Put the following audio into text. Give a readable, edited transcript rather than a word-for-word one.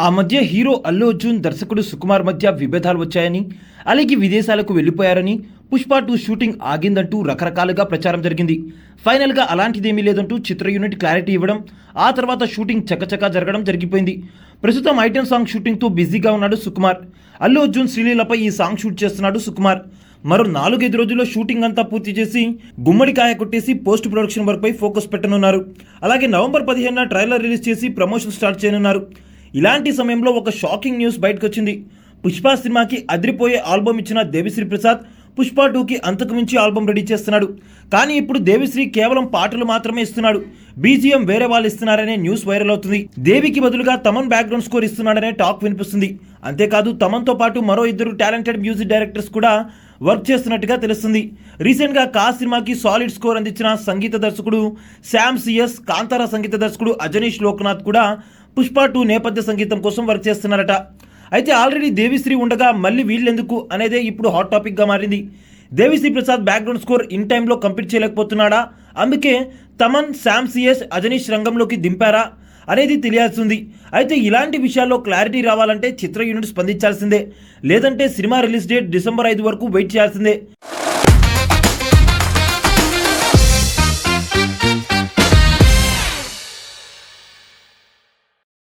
ఆ మధ్య హీరో అల్లు అర్జున్ దర్శకుడు సుకుమార్ మధ్య విభేదాలు వచ్చాయని, అలాగే విదేశాలకు వెళ్లిపోయారని, పుష్ప 2 షూటింగ్ ఆగిందంటూ రకరకాలుగా ప్రచారం జరిగింది. ఫైనల్గా అలాంటిదేమీ లేదంటూ చిత్ర యూనిట్ క్లారిటీ ఇవ్వడం, ఆ తర్వాత షూటింగ్ చకచకా జరగడం జరిగిపోయింది. ప్రస్తుతం ఐటెం సాంగ్ షూటింగ్తో బిజీగా ఉన్నాడు సుకుమార్. అల్లు అర్జున్ శ్రీలీలపై ఈ సాంగ్ షూట్ చేస్తున్నాడు సుకుమార్. మరో 4-5 రోజుల్లో షూటింగ్ అంతా పూర్తి చేసి గుమ్మడికాయ కొట్టేసి పోస్ట్ ప్రొడక్షన్ వర్క్ పై ఫోకస్ పెట్టనున్నారు. అలాగే నవంబర్ 15న ట్రైలర్ రిలీజ్ చేసి ప్రమోషన్ స్టార్ట్ చేయనున్నారు. ఇలాంటి సమయంలో ఒక షాకింగ్ న్యూస్ బయటకు వచ్చింది. పుష్ప సినిమాకి అదిరిపోయే ఆల్బమ్ ఇచ్చిన దేవిశ్రీ ప్రసాద్ పుష్ప 2కి అంతకు మించి ఆల్బమ్ రెడీ చేస్తున్నాడు. కానీ ఇప్పుడు దేవిశ్రీ కేవలం పాటలు మాత్రమే ఇస్తున్నాడు, బీజిఎం వేరే వాళ్ళు ఇస్తున్నారనే న్యూస్ వైరల్ అవుతుంది. దేవికి బదులుగా తమన్ బ్యాక్గ్రౌండ్ స్కోర్ ఇస్తున్నాడనే టాక్ వినిపిస్తుంది. అంతేకాదు తమన్తో పాటు మరో 2 టాలెంటెడ్ మ్యూజిక్ డైరెక్టర్స్ కూడా వర్క్ చేస్తున్నట్టుగా తెలుస్తుంది. రీసెంట్గా కా సినిమాకి సాలిడ్ స్కోర్ అందించిన సంగీత దర్శకుడు శామ్ సిఎస్, కాంతారా సంగీత దర్శకుడు అజనీష్ లోక్నాథ్ కూడా పుష్ప 2 నేపథ్య సంగీతం కోసం వర్క్ చేస్తున్నారట. అయితే ఆల్రెడీ దేవిశ్రీ ఉండగా మళ్ళీ వీళ్ళెందుకు అనేదే ఇప్పుడు హాట్ టాపిక్గా మారింది. Devi Sri Prasad background score in టైంలో కంప్లీట్ చేయలేకపోతున్నాడా, అందుకే తమన్, శామ్ సిఎస్, అజనీష్ రంగంలోకి దింపారా అనేది తెలియాల్సింది. అయితే ఇలాంటి విషయాల్లో క్లారిటీ రావాలంటే చిత్ర యూనిట్ స్పందించాల్సిందే, లేదంటే సినిమా రిలీజ్ డేట్ డిసెంబర్ 5 వరకు వెయిట్ చేయాల్సిందే.